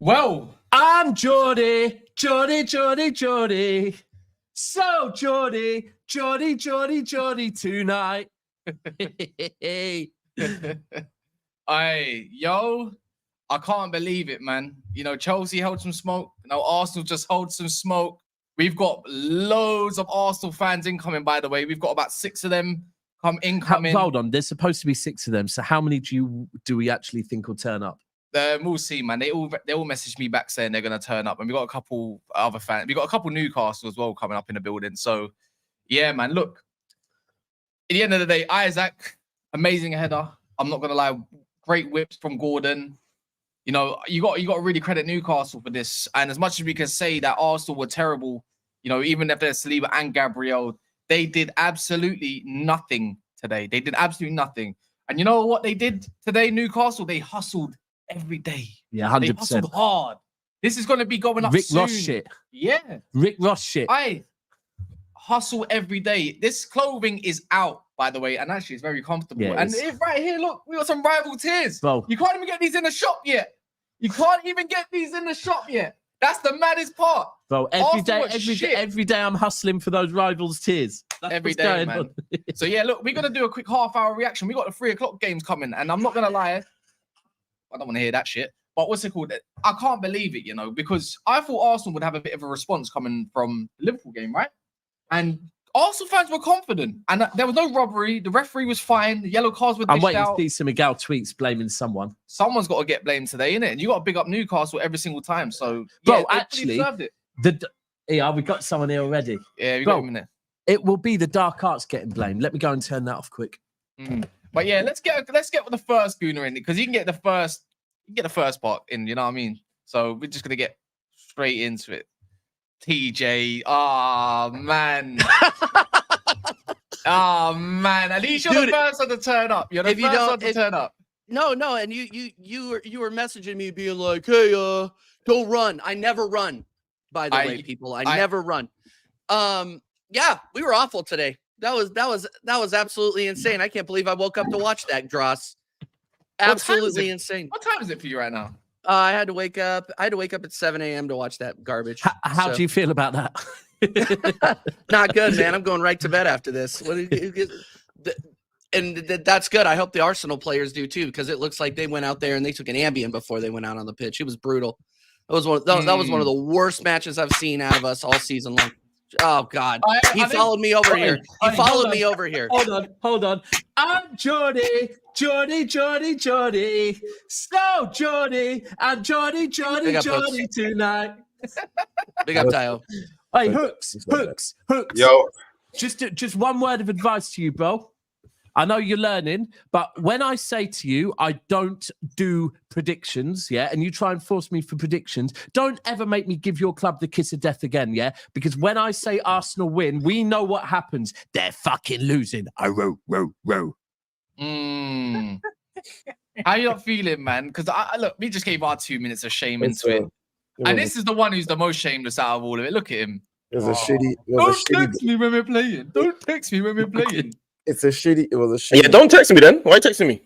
Well, I'm Geordie. So Geordie tonight. I can't believe it, man. You know, Chelsea held some smoke. Now Arsenal just hold some smoke. We've got loads of Arsenal fans incoming, by the way. We've got about 6 of them incoming. Hold on, there's supposed to be 6 of them. So how many do we actually think will turn up? We'll see, man. They all messaged me back saying they're going to turn up. And we got a couple other fans. We got a couple Newcastle as well coming up in the building. So, yeah, man, look. At the end of the day, ISAK, amazing header. I'm not going to lie. Great whips from Gordon. You know, you got to really credit Newcastle for this. And as much as we can say that Arsenal were terrible, you know, even if there's Saliba and Gabriel, they did absolutely nothing today. They did absolutely nothing. And you know what they did today, Newcastle? They hustled every day. Yeah, 100%. They hustled hard. This is going to be going up Rick soon. Ross shit. Yeah. Rick Ross shit. I hustle every day. This clothing is out, by the way, and actually it's very comfortable. Yeah, and right here, look, we got some rival tiers. Bro. You can't even get these in the shop yet. That's the maddest part. Bro, every day I'm hustling for those rivals' tears. That's every day, man. So yeah, look, we're gonna do a quick half-hour reaction. We got the 3 o'clock games coming, and I'm not gonna lie, I don't want to hear that shit. But what's it called? I can't believe it, you know, because I thought Arsenal would have a bit of a response coming from the Liverpool game, right? And Arsenal fans were confident, and there was no robbery. The referee was fine. The yellow cards were dished out. I'm waiting to see some Miguel tweets blaming someone. Someone's got to get blamed today, innit? And you got to big up Newcastle every single time. So, bro, yeah, actually, we got someone here already. Yeah, we got him in there. It will be the dark arts getting blamed. Let me go and turn that off quick. But yeah, let's get with the first Gooner in, because you can get the first part in. You know what I mean? So we're just gonna get straight into it. TJ, oh man. Oh man, at least you're the first one to turn up. You're the first one to turn up. No, and you were messaging me being like, hey, don't run. I never run, by the way, people. I never run. Yeah, we were awful today. That was absolutely insane. I can't believe I woke up to watch that, Dross. Absolutely insane. What time is it for you right now? I had to wake up at 7 a.m. to watch that garbage. How do you feel about that? Not good, man. I'm going right to bed after this. And that's good. I hope the Arsenal players do too, because it looks like they went out there and they took an Ambien before they went out on the pitch. It was brutal. That was one of the worst matches I've seen out of us all season long. Oh God, he followed me over here. He followed me over here. Hold on. I'm Geordie. So Geordie. I'm Geordie tonight. Big up, Tayo. Hey, hooks. Yo. Just one word of advice to you, bro. I know you're learning, but when I say to you, I don't do predictions, yeah, and you try and force me for predictions, don't ever make me give your club the kiss of death again, yeah? Because when I say Arsenal win, we know what happens. They're fucking losing. Row. How you not feeling, man? Because look, we just gave our 2 minutes of shame into it. And this is the one who's the most shameless out of all of it. Look at him. It was a shitty. Don't text me when we're playing. It was a shitty. Yeah, don't text me then. Why are you texting me?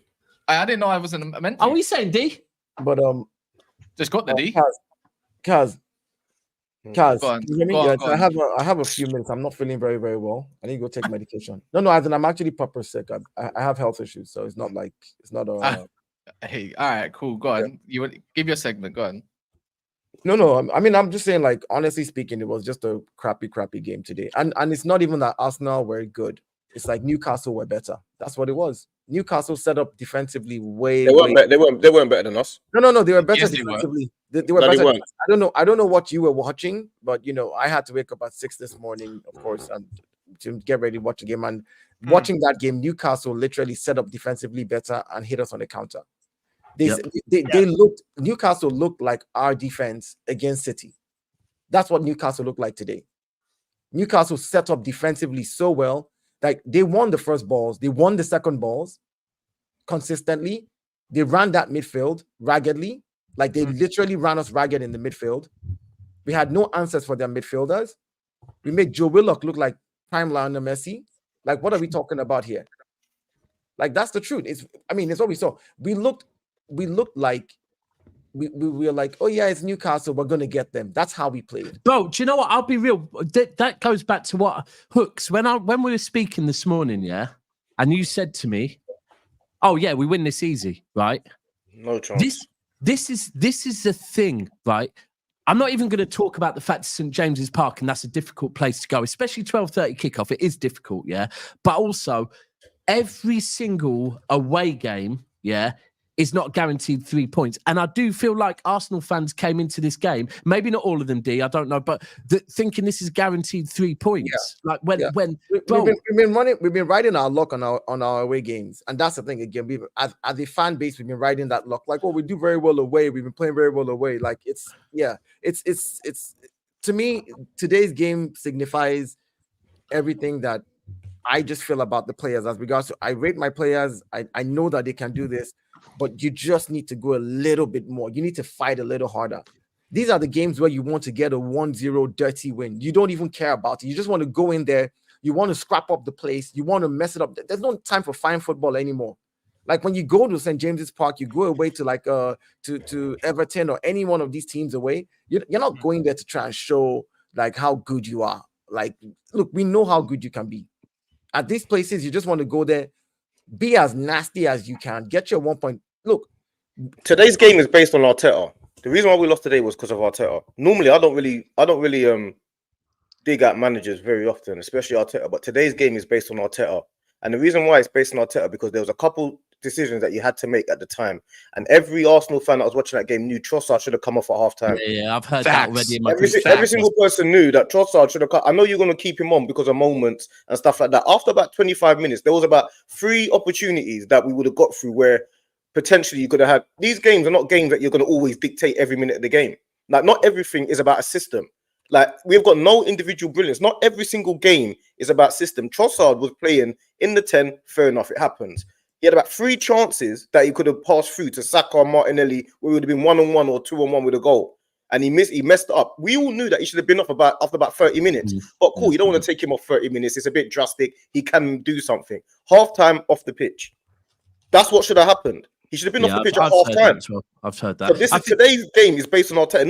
I didn't know I wasn't meant to. Are we saying D? But just got the D. Kaz. Go on. I have a few minutes. I'm not feeling very, very well. I need to go take medication. No, as in I'm actually proper sick. I have health issues, so it's not a. Hey, all right, cool. Go on. You give your segment. Go on. No. I mean, I'm just saying, like, honestly speaking, it was just a crappy game today. And it's not even that Arsenal were good. It's like Newcastle were better. That's what it was. Newcastle set up defensively way. They weren't better than us. No. They were better defensively. They were better. They weren't. I don't know what you were watching, but you know, I had to wake up at 6 this morning, of course, and to get ready to watch the game. And watching that game, Newcastle literally set up defensively better and hit us on the counter. Newcastle looked like our defense against City. That's what Newcastle looked like today. Newcastle set up defensively so well. Like, they won the first balls, they won the second balls consistently. They ran that midfield raggedly. Like, they literally ran us ragged in the midfield. We had no answers for their midfielders. We made Joe Willock look like prime Lionel Messi. Like, what are we talking about here? Like, that's the truth. It's what we saw. We looked like we were like, oh yeah, it's Newcastle, we're gonna get them. That's how we played. Bro, do you know what? I'll be real. That goes back to what Hooks when we were speaking this morning, yeah, and you said to me, "Oh yeah, we win this easy, right?" No chance. This is the thing, right? I'm not even going to talk about the fact St James's Park, and that's a difficult place to go, especially 12:30 kickoff. It is difficult, yeah. But also, every single away game, yeah, is not guaranteed 3 points. And I do feel like Arsenal fans came into this game, maybe not all of them, D, I don't know, but thinking this is guaranteed 3 points. Yeah. Like when we've been riding our luck on our away games, and that's the thing. Again, as a fan base, we've been riding that luck. Like, oh, we do very well away. We've been playing very well away. Like, it's to me, today's game signifies everything that I just feel about the players. As regards to, I rate my players. I know that they can do this, but you just need to go a little bit more. You need to fight a little harder. These are the games where you want to get a 1-0 dirty win. You don't even care about it. You just want to go in there. You want to scrap up the place. You want to mess it up. There's no time for fine football anymore. Like when you go to St. James's Park, you go away to like to Everton or any one of these teams away. You're not going there to try and show like how good you are. Like, look, we know how good you can be. At these places, you just want to go there, be as nasty as you can, get your 1 point. Look, today's game is based on Arteta. The reason why we lost today was because of Arteta. Normally, I don't really dig at managers very often, especially Arteta. But today's game is based on Arteta, and the reason why it's based on Arteta because there was a couple decisions that you had to make at the time, and every Arsenal fan that was watching that game knew Trossard should have come off at halftime. Yeah, I've heard that already. Every single person knew that Trossard should have come. I know you're going to keep him on because of moments and stuff like that. After about 25 minutes, there was about 3 opportunities that we would have got through where potentially you could have had. These games are not games that you're going to always dictate every minute of the game. Like, not everything is about a system. Like, we've got no individual brilliance. Not every single game is about system. Trossard was playing in the 10. Fair enough, it happens. He had about 3 chances that he could have passed through to Saka or Martinelli, where it would have been 1-on-1 or 2-on-1 with a goal. And he messed up. We all knew that he should have been off after about 30 minutes. But cool, you don't want to take him off 30 minutes. It's a bit drastic. He can do something. Half-time off the pitch. That's what should have happened. He should have been off the pitch at half time. I've heard that. So today's game is based on Arteta.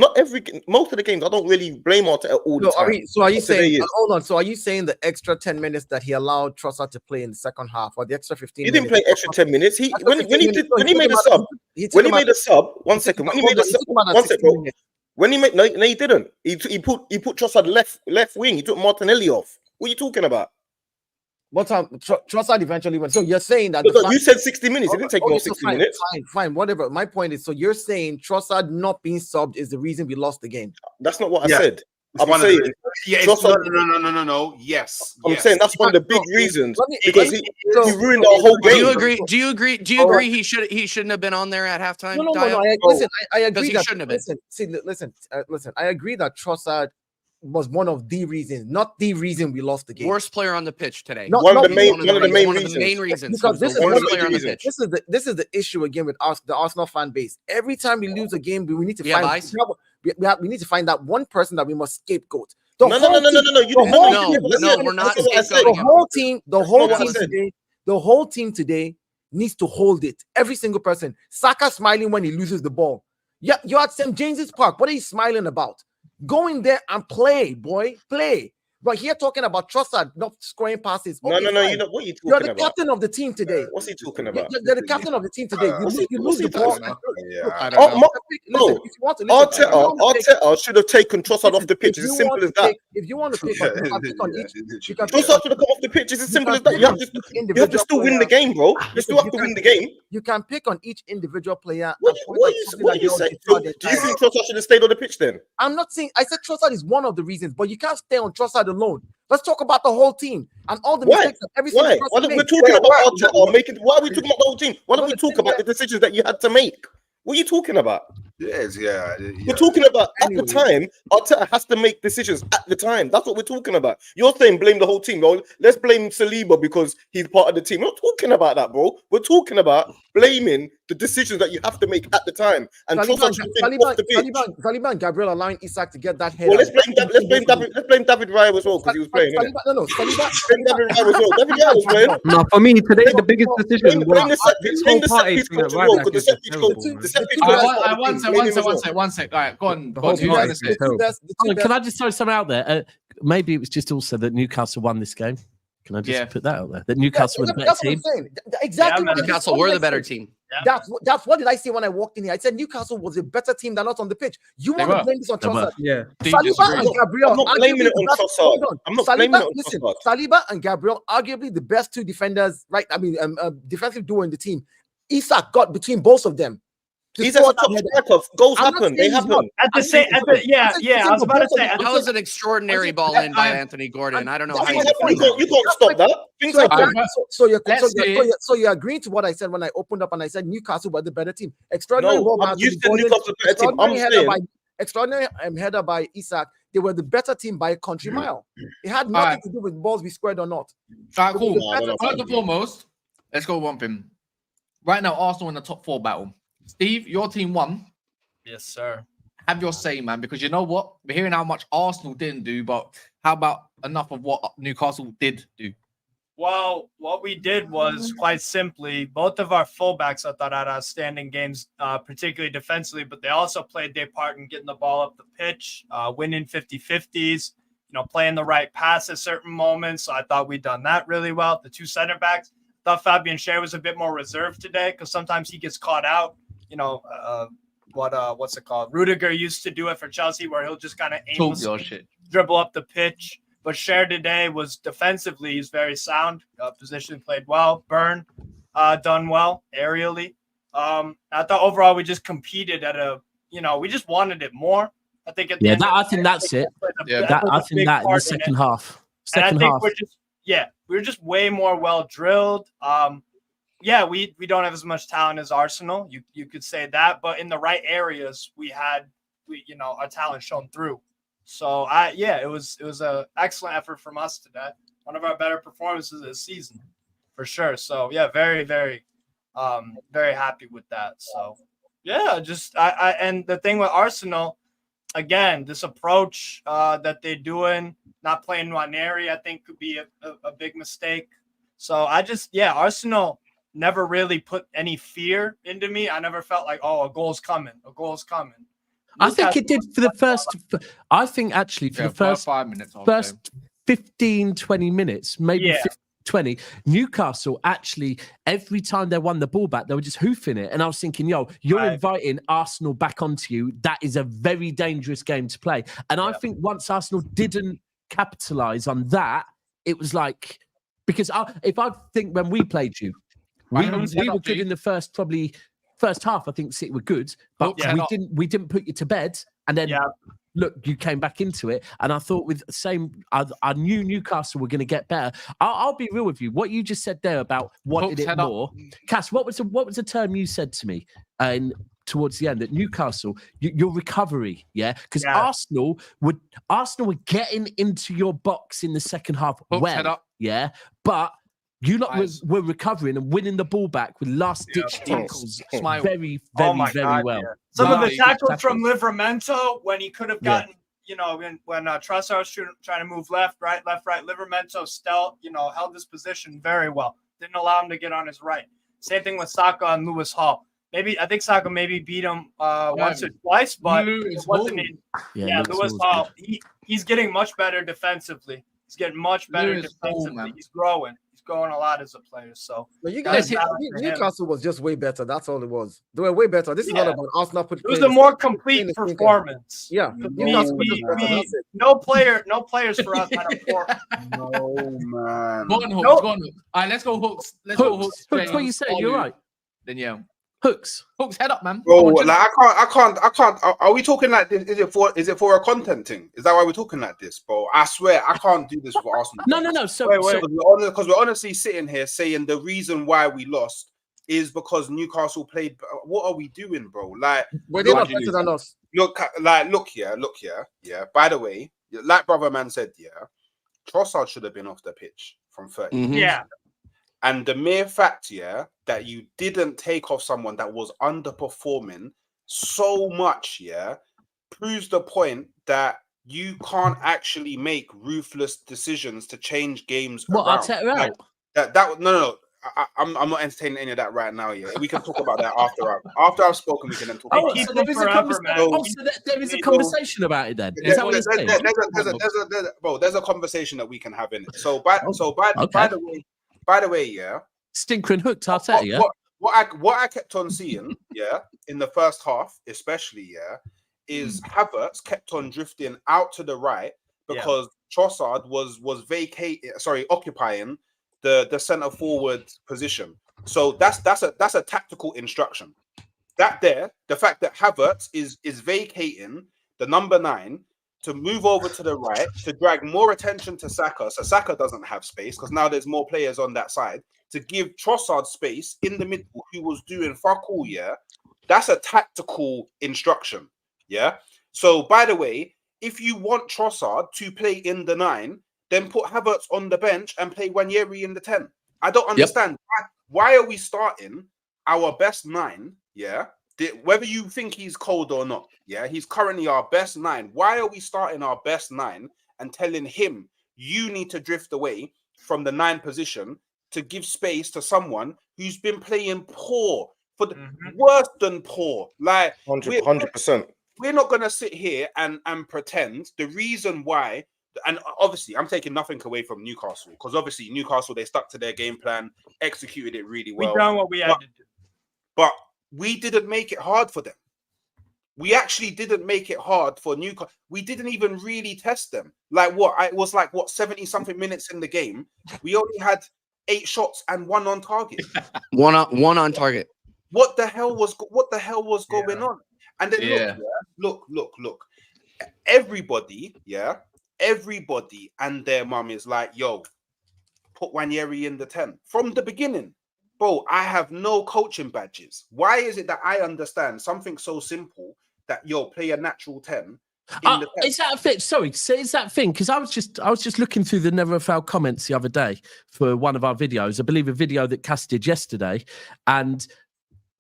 Most of the games, I don't really blame Arteta all the time. So are you saying? Hold on. So are you saying the extra 10 minutes that he allowed Trossard to play in the second half, or the extra 15? He didn't play extra 10 minutes. When he made a sub. One second. When he made a sub. One second. When he made no, he didn't. He put Trossard left wing. He took Martinelli off. What are you talking about? What time Trossard eventually went? So you're saying that you said 60 minutes. It didn't take more 60 minutes. Fine, whatever. My point is, so you're saying Trossard not being subbed is the reason we lost the game. That's not what I said. I'm saying, no. Yes, I'm saying that's one of the big reasons because he ruined our whole game. Do you agree? He shouldn't have been on there at halftime. No. I agree he that shouldn't have been. Listen. I agree that Trossard was one of the reasons, not the reason we lost the game. Worst player on the pitch today. One of the main reasons. Because this is the issue again with the Arsenal fan base. Every time we lose a game, we need to we need to find that one person that we must scapegoat. No. We're not. The whole team today needs to hold it. Every single person. Saka smiling when he loses the ball. Yeah, you're at St. James's Park. What are you smiling about? Go in there and play, boy. Play. But here talking about Trossard not scoring passes. Okay, no. You know what are you talking about? You're the captain of the team today. What's he talking about? You're the captain of the team today. You lose the ball. Arteta should have taken Trossard off the pitch. It's as simple as that. If you want to pick on each, Trossard should have come off the pitch. It's as simple as that. You have to still win the game, bro. You still have to win the game. You can pick on each individual player. What are you saying? Do you think Trossard should have stayed on the pitch then? I'm not saying. I said Trossard is one of the reasons, but you can't stay on Trossard alone. Let's talk about the whole team and all the mistakes that every single person we're talking about Arteta. Why are we talking about the whole team? Why don't we talk about the decisions that you had to make? What are you talking about? Yes, yeah. We're talking about at the time, Arteta has to make decisions at the time. That's what we're talking about. You're saying blame the whole team. Well, let's blame Saliba because he's part of the team. We're not talking about that, bro. We're talking about blaming the decisions that you have to make at the time. And Trossard should have been off the pitch. Saliba and Gabriel allowing ISAK to get that head. Well, let's blame David Raya as well because he was playing. Saliba, no, Saliba. Blame David Raya as well. David Raya was playing. No, for me today the biggest decision Blame was the set piece coach as well because the set piece coach. One sec. All right, go on. Who's going to say? Can I just throw something out there? Maybe it was just also that Newcastle won this game. Can I just put that out there? That Newcastle were the better team. Exactly. Newcastle were the better team. Yeah. That's what did I say when I walked in here? I said Newcastle was a better team than us on the pitch. You want to blame this on Trossard? yeah. Saliba and Gabriel. I'm not blaming it on Trossard. I'm not blaming it on Trossard. Saliba and Gabriel, arguably the best two defenders, right? I mean, defensive duo in the team. ISAK got between both of them. He's at the top striker. Goals happen. They happen. I was about to say that was an extraordinary ball in by Anthony Gordon. I don't know how you can't stop that. So you're agreeing to what I said when I opened up and I said Newcastle were the better team. Extraordinary extraordinary header by ISAK. They were the better team by a country mile. It had nothing to do with balls we squared or not. All right, cool. First and foremost, let's go one thing. Right now, Arsenal in the top 4 battle. Steve, your team won. Yes, sir. Have your say, man, because you know what? We're hearing how much Arsenal didn't do, but how about enough of what Newcastle did do? Well, what we did was quite simply, both of our fullbacks, I thought, had outstanding games, particularly defensively, but they also played their part in getting the ball up the pitch, winning 50-50s, playing the right pass at certain moments. So I thought we'd done that really well. The 2 center backs, I thought Fabian Schär was a bit more reserved today because sometimes he gets caught out. What's it called? Rudiger used to do it for Chelsea where he'll just kind of aimlessly dribble up the pitch. But Schär today was defensively, he's very sound. Position played well. Burn done well aerially. I thought overall we just competed at we just wanted it more. I think I think that's it. I think that in the second half. We were just way more well drilled. We don't have as much talent as Arsenal. You could say that, but in the right areas, our talent shone through. So it was an excellent effort from us today. One of our better performances this season, for sure. So very, very, very happy with that. So and the thing with Arsenal, again, this approach that they're doing, not playing Nwaneri, I think could be a big mistake. So Arsenal never really put any fear into me. I never felt like, a goal's coming. I think it did for the first. I think actually for the first 5 minutes, first 15, 20 minutes, maybe 20. Newcastle actually, every time they won the ball back, they were just hoofing it, and I was thinking, you're inviting Arsenal back onto you. That is a very dangerous game to play. And I think once Arsenal didn't capitalize on that, it was like because if I think when we played you. We were good in the first half. I think City were good, but we didn't put you to bed. And then look, you came back into it. And I thought with the same, I knew Newcastle were going to get better. I'll be real with you. What you just said there about wanted it more, Cass. What was the term you said to me? Towards the end, that Newcastle, your recovery, because Arsenal were getting into your box in the second half. But. You lot were recovering and winning the ball back with last-ditch tackles very, very well. Yeah. Some of the tackles from Livramento when he could have gotten, when Trossard was trying to move left, right, Livramento still, held his position very well. Didn't allow him to get on his right. Same thing with Saka and Lewis Hall. I think Saka maybe beat him once or twice, but it wasn't in. Lewis Hall, he's getting much better defensively. He's getting much better defensively. He's growing a lot as a player. So Newcastle was just way better. That's all it was. They were way better. This is not about Arsenal. It was a more complete performance. Yeah. No players for us had a poor. No man. Go on, Hooks. Go on. All right, let's go Hooks. Hooks, what you saying? You're right. Then Hooks, head up, man. Bro, I can't. Are we talking like this? Is it for a content thing? Is that why we're talking like this, bro? I swear I can't do this for Arsenal. No. So because we're honestly sitting here saying the reason why we lost is because Newcastle played. What are we doing, bro? Like, were they not better than us? Look here. Yeah. By the way, like brother man said, Trossard should have been off the pitch from 30. Yeah. And the mere fact, yeah, that you didn't take off someone that was underperforming so much, yeah, proves the point that you can't actually make ruthless decisions to change games What, around. Arteta out? No. I'm not entertaining any of that right now. Yeah, we can talk about that after I've spoken. We can then talk about keep it. So there is forever, man. there is a conversation about it then. Is that what you're saying? There's a conversation that we can have in it. So by the way, yeah, Stinker and hooked Arteta, yeah? What I kept on seeing, yeah, in the first half, especially, yeah, is Havertz kept on drifting out to the right because Trossard was occupying the center forward position. So that's a tactical instruction. The fact that Havertz is vacating the number 9 to move over to the right to drag more attention to Saka, so Saka doesn't have space because now there's more players on that side to give Trossard space in the middle, who was doing fuck all. Yeah, that's a tactical instruction. Yeah. So by the way, if you want Trossard to play in the 9, then put Havertz on the bench and play Nwaneri in the 10. I don't understand why are we starting our best 9? Yeah, whether you think he's cold or not. Yeah, he's currently our best 9. Why are we starting our best 9 and telling him you need to drift away from the 9 position to give space to someone who's been playing poor for the worse than poor? Like 100%. We're not gonna sit here and pretend the reason why. And obviously, I'm taking nothing away from Newcastle because obviously Newcastle, they stuck to their game plan, executed it really well. We done what we had to do. But we didn't make it hard for them. We actually didn't make it hard for Newcastle. We didn't even really test them. Like what? It was like 70-something minutes in the game. We only had 8 shots and 1 on target. one on target. What the hell was going on? And then look. Everybody and their mum is like, yo, put Nwaneri in the 10 from the beginning. Bro, I have no coaching badges. Why is it that I understand something so simple that play a natural 10? Is that a thing? Sorry, so is that thing? Because I was just looking through the Never Fail comments the other day for one of our videos. I believe a video that Cass did yesterday, and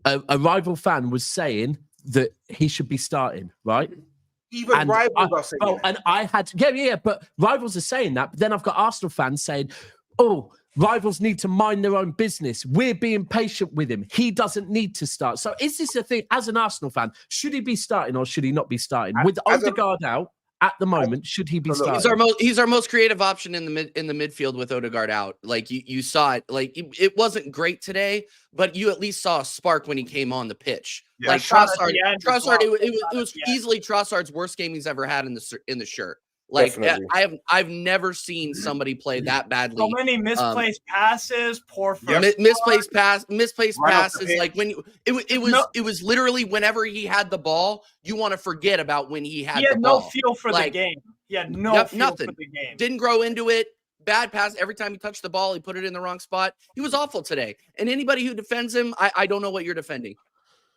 a rival fan was saying that he should be starting, right? Even rivals are saying that. And I had, but rivals are saying that. But then I've got Arsenal fans saying, oh, rivals need to mind their own business. We're being patient with him. He doesn't need to start. So is this a thing, as an Arsenal fan, should he be starting or should he not be starting? With Odegaard out at the moment, should he be starting? He's our most creative option in the midfield with Odegaard out. Like you saw it. Like it wasn't great today, but you at least saw a spark when he came on the pitch. Yeah, like Trossard, it was easily Trossard's worst game he's ever had in the shirt. Like I've never seen somebody play that badly. So many misplaced passes, poor first misplaced passes. Like when it was literally whenever he had the ball, you want to forget about when he had the ball. No feel for the game. He had no feel nothing. For the game. Didn't grow into it. Bad pass. Every time he touched the ball, he put it in the wrong spot. He was awful today. And anybody who defends him, I don't know what you're defending.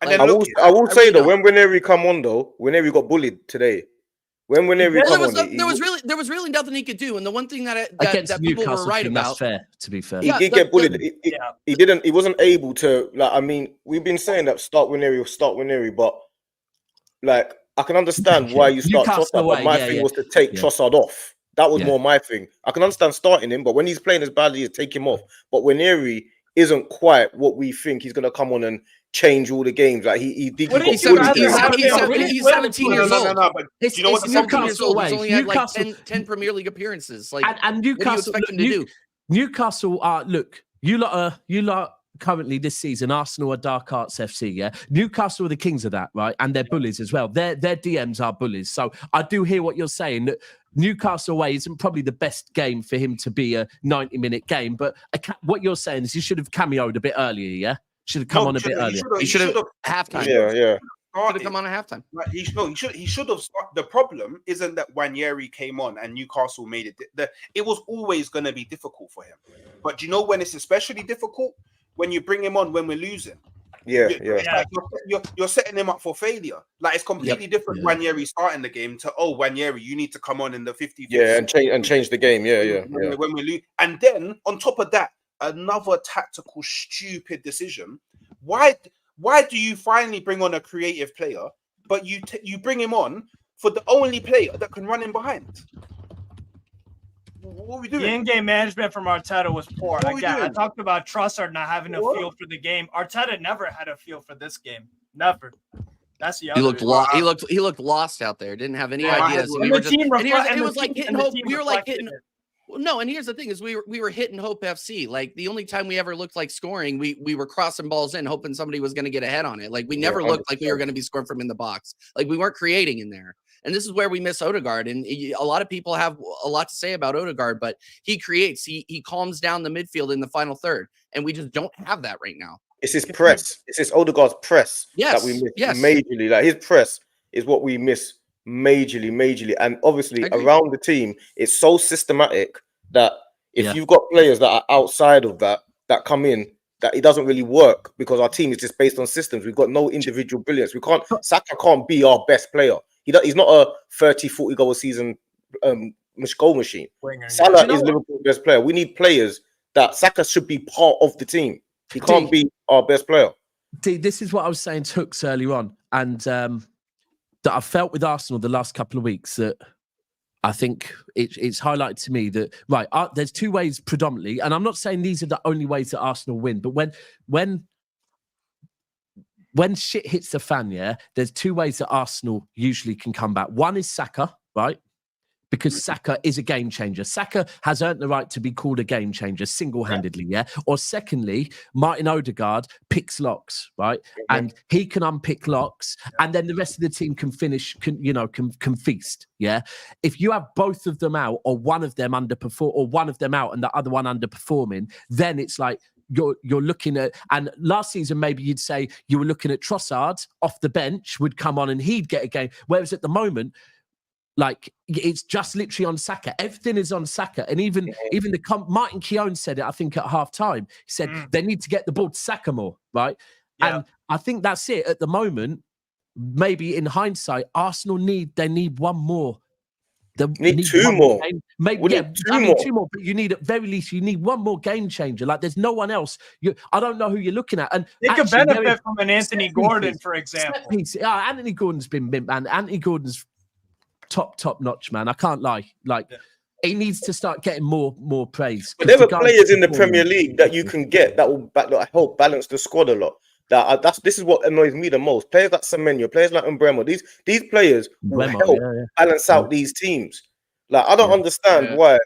Like, I will say though, when Nwaneri come on though, Nwaneri got bullied today. When Nwaneri come on, there was really nothing he could do. And the one thing that people were right That's about, fair. To be fair, he did get bullied. He wasn't able to. Like, I mean, we've been saying that start Nwaneri, but like I can understand why you start Trossard. But my thing was to take Trossard off. That was more my thing. I can understand starting him, but when he's playing as badly as take him off. But Nwaneri isn't quite what we think he's going to come on and change all the games. Like he's 17 years old. No, but do you know what? He's 17 years old. He's only had like 10 Premier League appearances. Like, and Newcastle, what do you expect him to do? Newcastle are you lot currently this season. Arsenal are Dark Arts FC. Yeah, Newcastle are the kings of that, right? And they're bullies as well. Their DMs are bullies. So I do hear what you're saying. That Newcastle away isn't probably the best game for him to be a 90-minute game. But what you're saying is he should have cameoed a bit earlier. Yeah. Should have come on a bit earlier. He should have halftime. Yeah. Should have come on at halftime. Like, he should have. The problem isn't that Nwaneri came on and Newcastle made it. It was always going to be difficult for him. But do you know when it's especially difficult? When you bring him on when we're losing. Yeah. Like you're setting him up for failure. Like it's completely different. Nwaneri starting the game to Nwaneri, you need to come on in the 50th. Yeah, and change the game. Yeah. When we lose, and then on top of that, another tactical stupid decision. Why do you finally bring on a creative player, but you bring him on for the only player that can run in behind? What are we doing? The in-game management from Arteta was poor. What are we Again, I doing? talked about Trossard not having a feel for the game. Arteta never had a feel for this game. Never. That's the other. He looked lost out there. Didn't have any Yeah, ideas. And the team It was like hitting hope. We were like reflected hitting. Well, no, and here's the thing: is we were hitting Hope FC. Like the only time we ever looked like scoring, we were crossing balls in, hoping somebody was going to get ahead on it. Like we never looked like we were going to be scoring from in the box. Like we weren't creating in there. And this is where we miss Odegaard. And a lot of people have a lot to say about Odegaard, but he creates. He calms down the midfield in the final third, and we just don't have that right now. It's his press. It's his Odegaard's press that we miss majorly. Like his press is what we miss majorly. And obviously around the team, it's so systematic that if you've got players that are outside of that come in, that it doesn't really work because our team is just based on systems. We've got no individual brilliance. Saka can't be our best player. He's not a 30, 40 goal a season goal machine. Salah is Liverpool's best player. We need players that Saka should be part of the team. He can't be our best player. This is what I was saying to Hooks earlier on, and that I felt with Arsenal the last couple of weeks that I think it's highlighted to me that, right, there's two ways predominantly, and I'm not saying these are the only ways that Arsenal win, but when shit hits the fan, there's two ways that Arsenal usually can come back. One is Saka, right? Because Saka is a game changer. Saka has earned the right to be called a game changer single-handedly, Or secondly, Martin Odegaard picks locks, right? And he can unpick locks, and then the rest of the team can finish, can feast, If you have both of them out, or one of them underperform, or one of them out and the other one underperforming, then it's like you're looking at, and last season maybe you'd say you were looking at Trossard off the bench would come on and he'd get a game, whereas at the moment, like it's just literally on Saka. Everything is on Saka, and even Martin Keown said it. I think at half time, he said they need to get the ball to Saka more, right? Yeah. And I think that's it at the moment. Maybe in hindsight, Arsenal need one more. They need two more. Maybe two more. But you need at very least one more game changer. Like there's no one else. I don't know who you're looking at. And they could benefit from an Anthony Gordon, for example. Anthony Gordon's been man. Anthony Gordon's top notch, man. I can't lie. Like he needs to start getting more praise. But there are players in the Premier League that you can get that will help balance the squad a lot. This is what annoys me the most. Players like Semenyo, players like Umbremo, these players will help balance out these teams. Like I don't understand why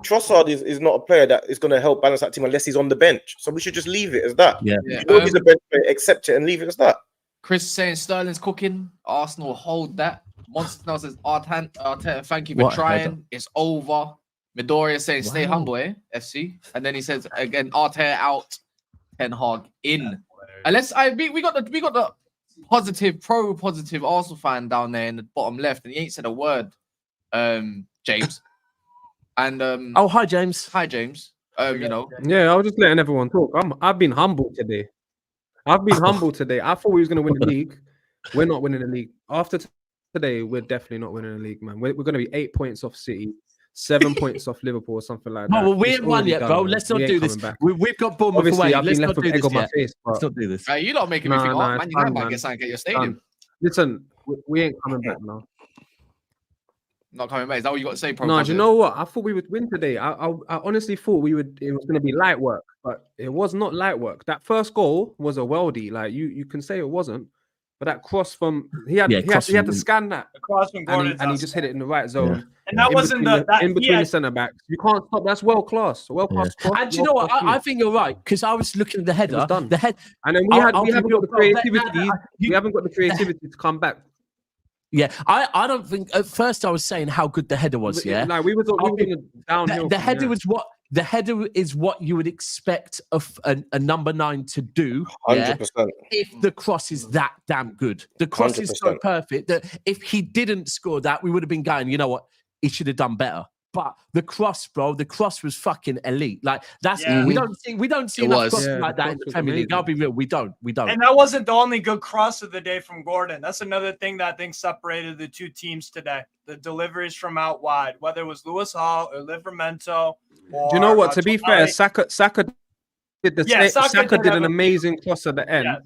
Trossard is not a player that is going to help balance that team unless he's on the bench. So we should just leave it as that. If he's a bench player, accept it and leave it as that. Chris saying Sterling's cooking. Arsenal hold that. Monster now says Arteta, thank you for trying. It's over. Midoriya saying stay humble, FC. And then he says again, Arteta out, Ten Hag in. Unless we got the positive Arsenal fan down there in the bottom left, and he ain't said a word. James. And hi James. Hi James. Yeah, I was just letting everyone talk. I've been humble today. I thought we was gonna win the league. We're not winning the league. After today, we're definitely not winning the league, man. We're going to be 8 points off City, 7 points off Liverpool, or something like that. No, we ain't won yet, bro. Let's not do this. We've got Bournemouth away. Let's not do this yet. Let's not do this. You're not making me think, Man United might get something at your stadium. Listen, we ain't coming back now. Not coming back. Is that what you got to say, No, do you know what? I thought we would win today. I honestly thought it was going to be light work, but it was not light work. That first goal was a worldie. Like you can say it wasn't. But that cross from he had to scan that cross from Gordon, and he just hit it in the right zone. Yeah. And that wasn't in between the centre backs. You can't stop. That's world class. Cross. And you know what? I think you're right because I was looking at the header. The head, and then we haven't got the creativity. We haven't got the creativity to come back. Yeah, I don't think at first I was saying how good the header was. Yeah, no, we were downhill. The header was what. The header is what you would expect a number 9 to do. 100%. If the cross is that damn good. The cross 100%. Is so perfect that if he didn't score that, we would have been going, you know what? He should have done better. But the cross, bro, the cross was fucking elite. Like that's we don't see enough crosses like that in the Premier League. I'll be real, we don't. And that wasn't the only good cross of the day from Gordon. That's another thing that I think separated the two teams today. The deliveries from out wide, whether it was Lewis Hall or Livramento. Do you know what? To be fair, Saka Saka did an amazing cross at the end, Yes.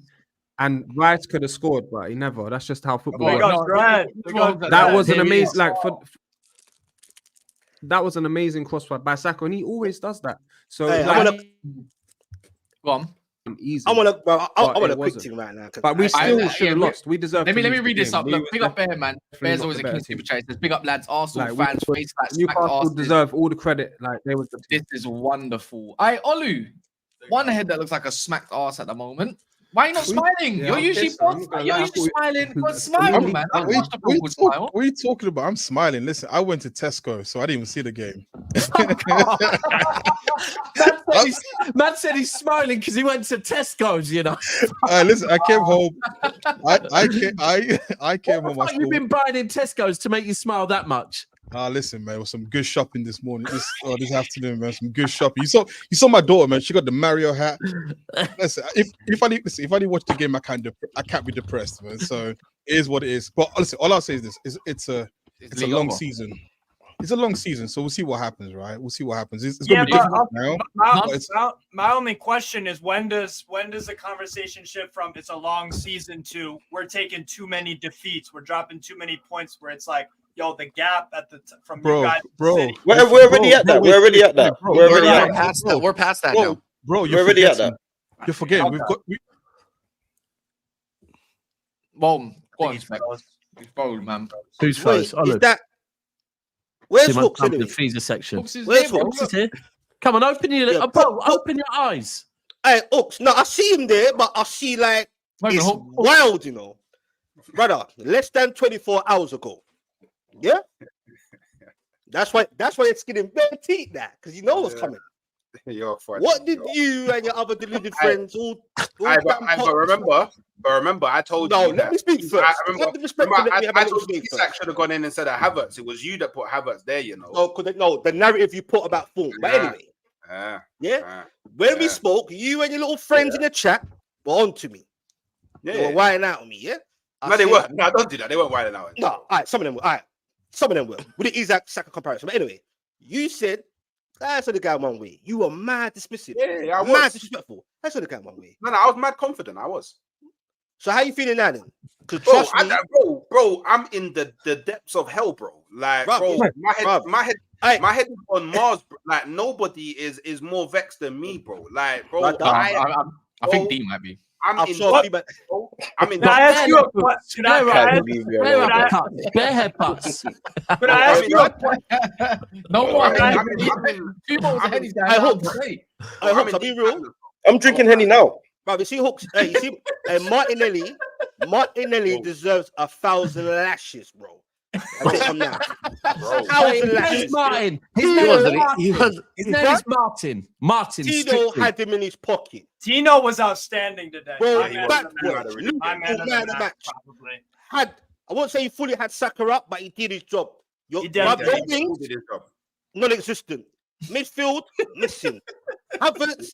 and Rice could have scored, but he never. That's just how football There works. goes Brad. That was an There he amazing, is. like that was an amazing cross by Saka, and he always does that. So Hey, like, Go on. easy. I want But a quick wasn't. thing right now. 'Cause But we I- still I- should yeah, have we- lost. We deserve. Let me to lose read the this game. up. We Look, was big up Bear, man. Bear's not always the a better king super team. chasers. Big up lads. Arsenal Like, fans face like smacked Newcastle Arsenal. deserve all the credit. Like they was the This is wonderful. Olu, one head that looks like a smacked ass at the moment. Why are you not smiling? Yeah, You're I'm usually pissed, I'm not gonna you're lie. usually smiling. Go I'm- smile, I'm- man. I What watched the people smile. are you talking about? I'm smiling. Listen, I went to Tesco, so I didn't even see the game. Man said he's smiling because he went to Tesco's, you know. Listen, I came home. I came What home. have you been buying in Tesco's to make you smile that much? Listen, man, it was some good shopping this morning, this afternoon, man. Some good shopping. You saw my daughter, man. She got the Mario hat. Listen, if I didn't watch the game, I can't be depressed, man. So it is what it is. But listen, all I'll say is this: it's a long season. It's a long season, so we'll see what happens, right? We'll see what happens. It's gonna be difficult now. My only question is when does the conversation shift from it's a long season to we're taking too many defeats, we're dropping too many points, where it's like, yo, the gap at from you guys, bro, we're already at that. We're already at that. We're already at that. We're past that now. Bro, We're already at that. You're forgetting. Well, go on, Spec. He's bold, man. Who's Wait, first? Oh, is look. that? Where's See my Hooks thumb in anyway? the freezer section. Hooks is Where's there, bro. Hooks? Hooks is here. Come on, open your Yeah, bro, but- open your eyes. Hey, Hooks. No, I see him there, but I see like Wait a it's minute, wild, you know, brother. Less than 24 hours ago. Yeah. That's why it's getting better teeth that because you know what's coming. You're funny. What did you and your other deluded friends all But damn remember, I told No, you. let me speak first. Let me respect Remember, let me have a I little told you speak Isak first. should have gone in instead of Havertz. It was you that put Havertz there, you know. No, the narrative you put about form. But Yeah. anyway, Yeah. yeah. When we Yeah. spoke, you and your little friends in the chat were on to me. They were whining out on me, yeah? No, they weren't. No, don't do that. They weren't whining out. No, all right, some of them were. All right, some of them were. With the Isaac Saka comparison. But anyway, you said, that's the guy one way. You were mad dismissive. Yeah, I mad was. disrespectful. That's the guy one way. No, I was mad confident. I was. So how you feeling now then? Because Bro, trust me, bro, I'm in the depths of hell, bro. Like, Bruv, bro, bruv. my head Hey. is on Mars. Bro. Like, nobody is more vexed than me, bro. Like, bro, Right, I think D might be. I'm in sure deep, people. bro. I'm in Can I ask you a question? Should I Can't ask- believe you're Bare right. hair putts. could I ask you a question? No I more. mean, I I mean, Two balls ahead. He's I hope- down. I hope to be real. I'm drinking Henny now. Right, you see Hooks. Hey, you see, Martinelli deserves 1,000 lashes, bro. I think I'm now. Bro. 1,000 His lashes. name's Martin. His He name was- is he Martin. was- His name is Martin. Martin. Tino strictly. had him in his pocket. Tino was outstanding today. Bro, My man of the backwards. match. Luke My man was of man the of the match, match. probably. I won't say he fully had Saka up, but he did his job. Your He did. your He wings, did his job. non-existent. Midfield, missing. Havertz,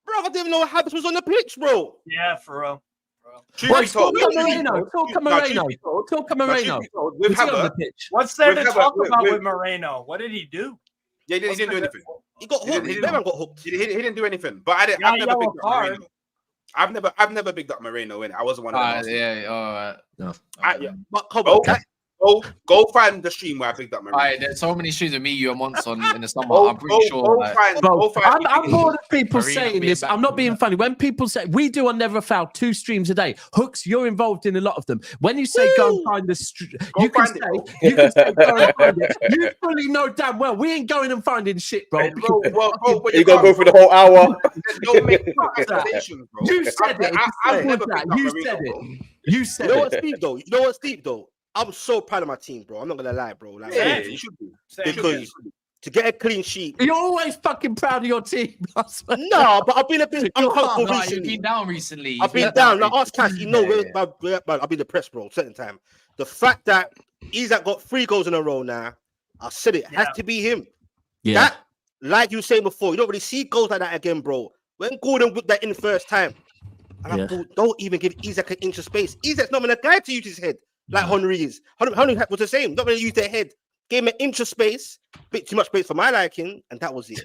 bro, I didn't even know Havertz was on the pitch, bro. Yeah, for real. Well, Truth be told, Talk Moreno. Talk Moreno. Talk Moreno. with Was he on the Havertz, pitch? What's there With to Havertz, talk with- about with- with Moreno? What did he do? yeah, he didn't do anything. He got He didn't- hooked. he didn't- Everyone got hooked. He didn't do anything. But I've Yeah, never yellow bigged up card. Moreno. I've never bigged up Moreno in. I wasn't one of them. Yeah, all right. No. But come Oh, on, Go find the stream where I picked up Moreno. Alright, there's so many streams of me, you, and Monts on in the summer. Go- I'm pretty sure. Go like, find. Bro, Go find. I'm bored of people Marino saying being this. back I'm not from being that. funny. When people say we do on Never Foul 2 streams a day, Hooks, you're involved in a lot of them. When you say go and find the Go you can find say it, you can say go and find it. You fully know damn well we ain't going and finding shit, bro. Bro, but You gotta go through the whole hour. Don't make accusations, bro. You said it. I've never that. picked up You Moreno, said bro. it. You said you know it. what's deep though? You know what's deep though? I'm so proud of my team, bro. I'm not gonna lie, bro. Like, Yeah, you should be. because to get a clean sheet. You're always fucking proud of your team. I swear. No, but I've been a bit uncomfortable no, you've recently. been down recently. I've been down. Now, ask Cash, you know, I've been depressed, bro, certain time. The fact that Isaac got 3 goals in a row now, I said it has to be him. Yeah. That, like you were saying before, you don't really see goals like that again, bro. When Gordon whipped that in first time, and I thought, don't even give Isaac an inch of space. Isaac's not even a guy to use his head like Henry is. Henry was the same. Not going to use their head. Gave him an inch of space, bit too much space for my liking, and that was it.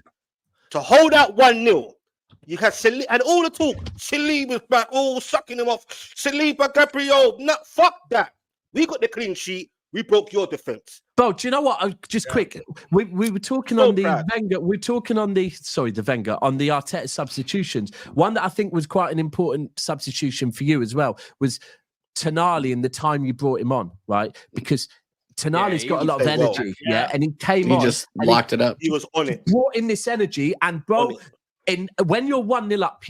To hold out 1-0, You had Saliba and all the talk. Saliba's back, sucking him off. Saliba, Gabriel, fuck that. We got the clean sheet. We broke your defense. Bro, do you know what? Just quick. We were talking on the Wenger. We're talking on the Wenger, on the Arteta substitutions. One that I think was quite an important substitution for you as well was Tonali and the time you brought him on, right? Because Tonali's got a lot of energy, and he came on. He just locked it up. He was on it. Brought in this energy, and bro, when you're 1-0 up,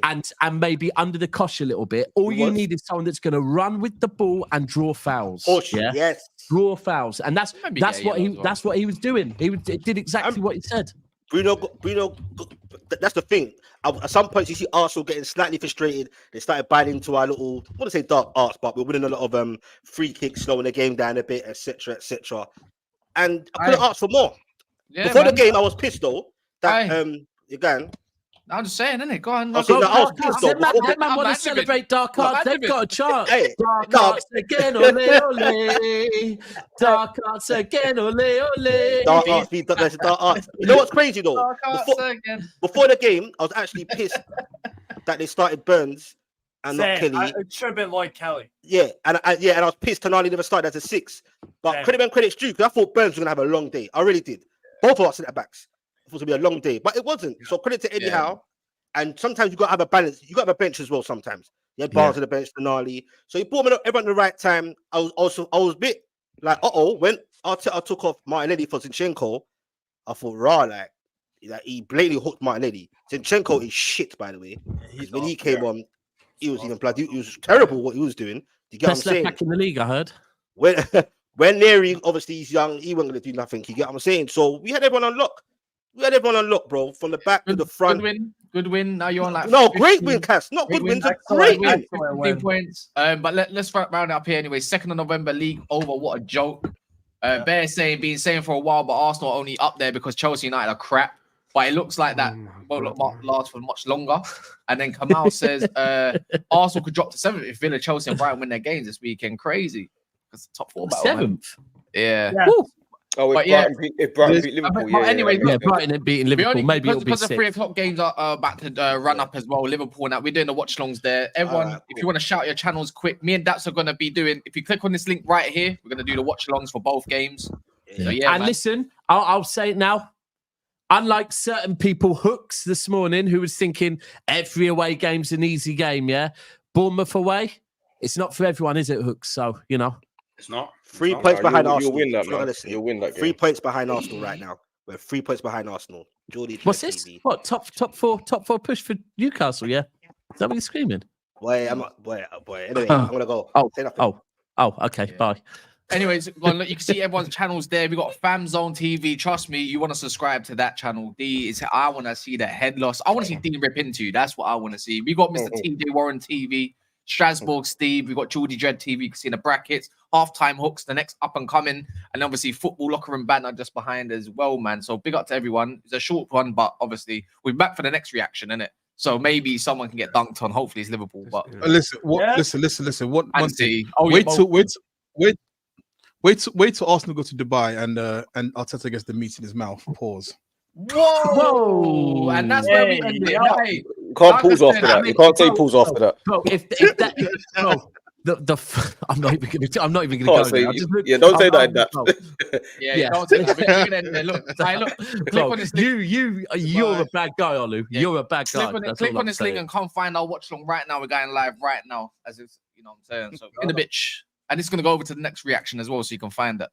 and maybe under the cosh a little bit, all you need is someone that's going to run with the ball and draw fouls. Yes, draw fouls, and that's what he was doing. He did exactly what he said. Bruno, that's the thing. At some points, you see Arsenal getting slightly frustrated. They started biting into our little, I want to say dark arts, but we're winning a lot of free kicks, slowing the game down a bit, etc., etc. And I couldn't ask for more. Before the game, I was pissed though that again. I'm just saying, innit? Go on. That man want to celebrate dark arts. They've got a chant. Dark arts again, ole ole. Dark arts again, ole ole. Dark arts. You know what's crazy though? Before the game, I was actually pissed that they started Burns and not Kelly. It should have been Lloyd Kelly. Yeah, and I was pissed Tonali never started as a 6. But credit when credit's due, because I thought Burns was gonna have a long day. I really did. Both of us at the backs. It was to be a long day, but it wasn't. So credit to Eddie Howe. And sometimes you got to have a balance. You got to have a bench as well. Sometimes you had Barnes on the bench, Tonali. So he brought me everyone at the right time. I was a bit like, when Arteta took off Martinelli for Zinchenko, I thought, like he blatantly hooked Martinelli. Zinchenko is shit, by the way. When he came on, he was even bloody. It was terrible what he was doing. You get Best what I'm saying? left back in the league, I heard. When Neri, obviously he's young, he wasn't going to do nothing. You get what I'm saying? So we had everyone on lock. Bro, from the back to the front. Good win. Now you're on like great win, Cass. Not good wins, a great win. 15 points. But let's round it up here anyway. 2nd of November, league over. What a joke. Bear been saying for a while, but Arsenal only up there because Chelsea United are crap. But it looks like that won't last for much longer. And then Kamal says Arsenal could drop to 7th if Villa, Chelsea, and Brighton win their games this weekend. Crazy. Because top 4 battle. 7th. Yeah. Oh, if Brighton beat Liverpool, anyway, Brighton ain't beating Liverpool. Maybe it'll be because the 3 o'clock games are about to run up as well. Liverpool now. We're doing the watchalongs there. Everyone, if you want to shout your channels quick, me and Dats are going to be doing. If you click on this link right here, we're going to do the watchalongs for both games. So, listen, I'll say it now. Unlike certain people, Hooks this morning, who was thinking every away game's an easy game. Bournemouth away, it's not for everyone, is it, Hooks? So it's not. 3 points behind Arsenal. You'll win that, man. You'll win that game. 3 points behind Arsenal right now. We're 3 points behind Arsenal. Geordie, what's this? TV. What top 4 push for Newcastle? Yeah, is that what you're screaming? Boy. Anyway, I'm gonna go. Okay. Yeah. Bye. Anyways, well, look, you can see everyone's channels there. We got Fam Zone TV. Trust me, you want to subscribe to that channel. I want to see the head loss. I want to see Dean rip into. That's what I want to see. We got Mr. TJ Warren TV. Strasbourg Steve, we've got Geordie Dread TV, you can see in the brackets, halftime Hooks, the next up and coming, and obviously football locker room banner just behind as well, man. So big up to everyone. It's a short one, but obviously we're back for the next reaction, innit? So maybe someone can get dunked on. Hopefully it's Liverpool. But listen. Wait till Arsenal go to Dubai and Arteta gets the meat in his mouth. Pause. Whoa! And that's where we end it. Hey, you can't pause after that. You can't say pause after that. Bro, if that, I'm not even going to go. Don't say that. Don't say that. Look. Click on this link. You're a bad guy, Olu. Yeah. You're a bad guy. Click on this link and come find our watch along right now. We're going live right now, as it's, you know what I'm saying. So in the bitch, and it's going to go over to the next reaction as well, so you can find that.